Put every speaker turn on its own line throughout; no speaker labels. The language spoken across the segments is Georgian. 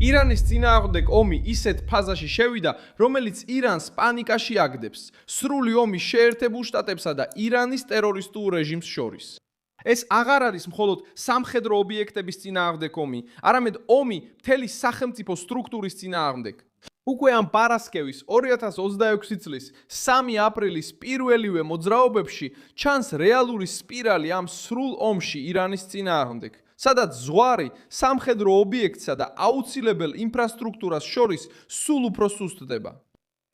ირანის წინააღმდეგ ომი ისეთ ფაზაში შევიდა, რომელიც ირანს პანიკაში აგდებს, სრული ომი შეერთებულ შტატებსა და ირანის ტერორისტულ რეჟიმს შორის. ეს აღარ არის მხოლოდ სამხედრო ობიექტების წინააღმდეგ ომი, არამედ ომი მთელი სახელმწიფო სტრუქტურის წინააღმდეგ. უკვე ამ პარასკევის 2026 წლის 3 აპრილის პირველივე მოძრაობებში ჩანს რეალური სპირალი ამ სრულ ომში ირანის წინააღმდეგ, სადაც ზღვარი სამხედრო ობიექტსა და აუცილებელ ინფრასტრუქტურას შორის სულ უფრო სუსტდება.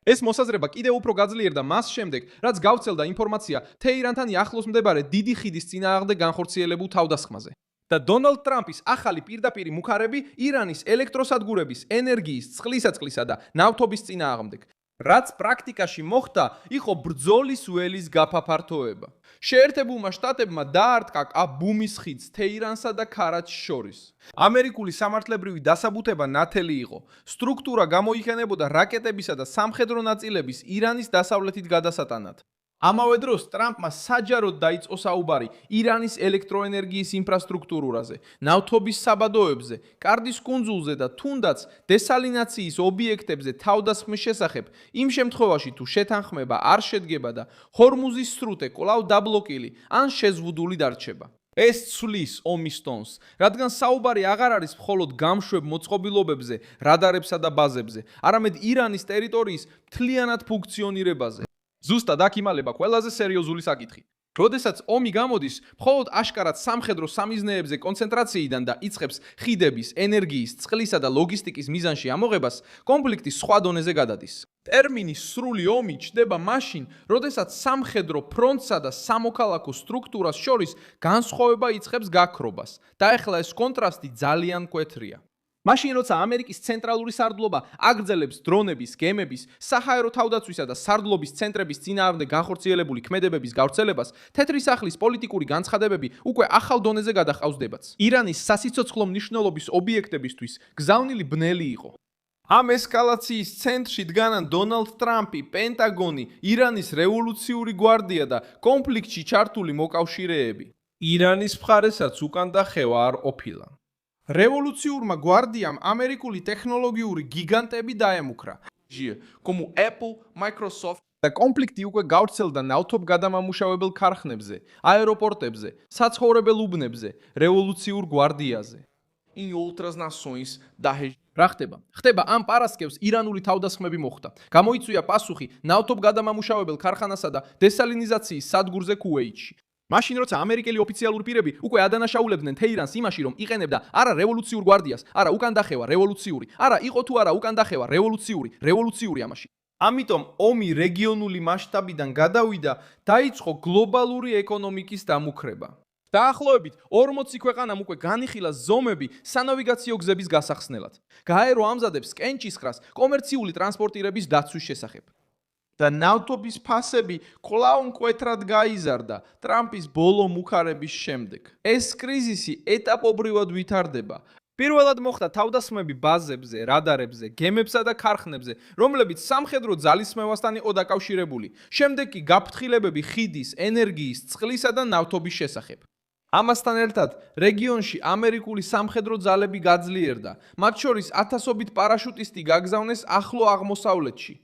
ეს მოსაზრება კიდევ უფრო გაძლიერდა მას შემდეგ, რაც გავრცელდა ინფორმაცია თეირანთან ახლოს მდებარე დიდი ხიდის წინააღმდეგ განხორციელებულ თავდასხმაზე. და დონალდ ტრამპის ახალი პირდაპირი მუქარები ირანის ელექტროსადგურების, ენერგიის, წყლისაწყვისა და ნავთობის წინააღმდეგ. რაც პრაქტიკაში მოხდა, იყო ბრძოლის ველის გაფაფართოება. შეერთებულმა შტატებმა დაარტყა აბუმის ხიდს თეირანსა და ქარაჩს შორის. ამერიკული სამართლებრივი დასაბუთება ნათელი იყო. სტრუქტურა გამოიყენებოდა რაკეტებისა და სამხედრო ნაწილების ირანის დასავლეთით გადასატანად. ამავე დროს ტრამპმა საჯაროდ დაიწყო საუბარი ირანის ელექტროენერგიის ინფრასტრუქტურაზე, ნავთობის საბადოებზე, კარდის კუნძულზე და თუნდაც დესალინაციის ობიექტებზე თავდასხმის შესახებ, იმ შემთხვევაში თუ შეთანხმება არ შედგება და ჰორმუზის სრუტე კვლავ დაბლოკილი ან შეზღუდული დარჩება. ეს ცვლის ომის ტონს, რადგან საუბარი აღარ არის მხოლოდ გამშვებ მოწყობილობებზე, რადარებსა და ბაზებზე, არამედ ირანის ტერიტორიის მთლიანად ფუნქციონირებაზე. ზუსტად აქ იმალება ყველაზე სერიოზული საკითხი. როდესაც ომი გამოდის, მხოლოდ აშკარად სამხედრო სამიზნეებზე კონცენტრაციიდან და იწყებს ხიდების, ენერგიის, წყლისა და ლოგისტიკის მიზანში ამოღებას, კონფლიქტი სხვა დონეზე გადადის. ტერმინი სრული ომი ჩნდება მაშინ, როდესაც სამხედრო ფრონტსა და სამოქალაქო სტრუქტურას შორის განსხვავება იწყებს გაქრობას და ახლა ეს კონტრასტი ძალიან მკვეთრია. მაშინ როცა ამერიკის ცენტრალური სარდლობა აგრძელებს დრონების, გემების, საჰაერო თავდაცვისა და სარდლობის ცენტრების წინააღმდეგ განხორციელებული ქმედებების გავრცელებას, თეთრი სახლის პოლიტიკური განცხადებები უკვე ახალ დონეზე გადაჰყავს დებატს. ირანის სასიცოცხლო მნიშვნელობის ობიექტებისთვის გზავნილი ბნელი იყო. ამ ესკალაციის ცენტრში დგანან დონალდ ტრამპი, პენტაგონი, ირანის რევოლუციური გვარდია და კონფლიქტში ჩართული მოკავშირეები. ირანის მხარესაც უკან და ხევა არ ყოფილა. რევოლუციურმა გვარდიამ ამერიკული ტექნოლოგიური გიგანტები დაემუქრა, como Apple, Microsoft და კონფლიქტი უკვე გავრცელდა ნავთობ გადამამუშავებელ ქარხნებზე, აეროპორტებზე, საცხოვრებელ უბნებზე, რევოლუციურ გვარდიაზე. Em outras nações da região. რა ხდება? ხდება ამ პარასკევს ირანული თავდასხმები მოხდა. გამოიწვია პასუხი ნავთობ გადამამუშავებელ ქარხანასა და დესალინიზაციის სადგურზე ქუვეითში. მაშინ როცა ამერიკელი ოფიციალური პირები უკვე ადანაშაულებდნენ თეირანს იმაში, რომ იყენებდა არა რევოლუციურ გვარდიას, არა უკან დახევა რევოლუციური, არა იყო თუ არა უკან დახევა რევოლუციური ამაში. ამიტომ ომი რეგიონული მასშტაბიდან გადავიდა, დაიწყო გლობალური ეკონომიკის დამუქრება. დაახლოებით 40 ქვეყანამ უკვე განიხილა ზომები სანავიგაციო გზების გასახსნელად. გაერო ამზადებს კენჭისყრას კომერციული ტრანსპორტირების დაცვის შესახებ. და ნავთობის ფასები კვლავ მკვეთრად გაიზარდა ტრამპის ბოლო მუქარების შემდეგ. ეს კრიზისი ეტაპობრივად ვითარდება. პირველად მოხდა თავდასხმები ბაზებზე, რადარებზე, გემებსა და ქარხნებზე, რომლებიც სამხედრო ძალისხმევასთან იყო დაკავშირებული. შემდეგ კი გაფრთხილებები ხიდის, ენერგიის, წყლისა და ნავთობის შესახებ. ამასთან ერთად, რეგიონში ამერიკული სამხედრო ძალები გაძლიერდა, მათ შორის ათასობით პარაშუტისტი გაგზავნეს ახლო აღმოსავლეთში.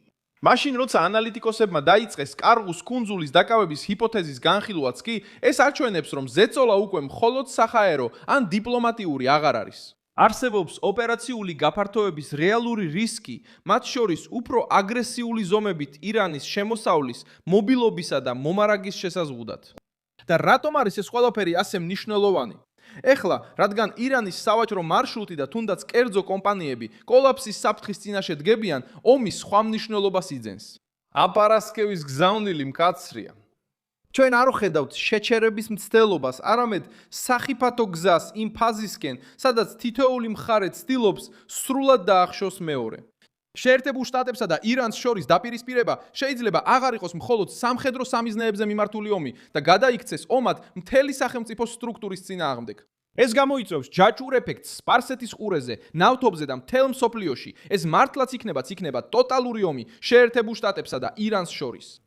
მაშინ როცა ანალიტიკოსებმა დაიწყეს კარღუს კუნძულის დაკავების ჰიპოთეზის განხილვაც კი, ეს არჩვენებს, რომ ზეწოლა უკვე მხოლოდ საჰაერო ან დიპლომატიური აღარ არის. არსებობს ოპერაციული გაფართოების რეალური რისკი, მათ შორის უფრო აგრესიული ზომებით ირანის შემოსავლის, მობილობისა და მომარაგის შესაზღუდად. და რატომ არის ეს ყველაფერი ასე მნიშვნელოვანი? ეხლა, რადგან ირანის სავაჭრო მარშრუტი და თუნდაც კერძო კომპანიები კოლაფსის საფრთხის წინაშე დგებიან, ომი სხვა მნიშვნელობას იძენს. ამ პარასკევის გზავნილი მკაცრია. ჩვენ არ ვხედავთ შეჩერების მცდელობას, არამედ სახიფათო გზას იმ ფაზისკენ, სადაც თითოეული მხარე ცდილობს სრულად დაახშოს მეორე. შეერთებულ შტატებსა და ირანს შორის დაპირისპირება შეიძლება აღარ იყოს მხოლოდ სამხედრო სამიზნეებზე მიმართული ომი და გადაიქცეს ომად მთელი სახელმწიფო სტრუქტურის წინააღმდეგ. ეს გამოიწვევს ჯაჭვურ ეფექტს სპარსეთის ყურეზე, ნავთობზე და მთელ მსოფლიოში. ეს მართლაც იქნება ტოტალური ომი შეერთებულ შტატებსა და ირანს შორის.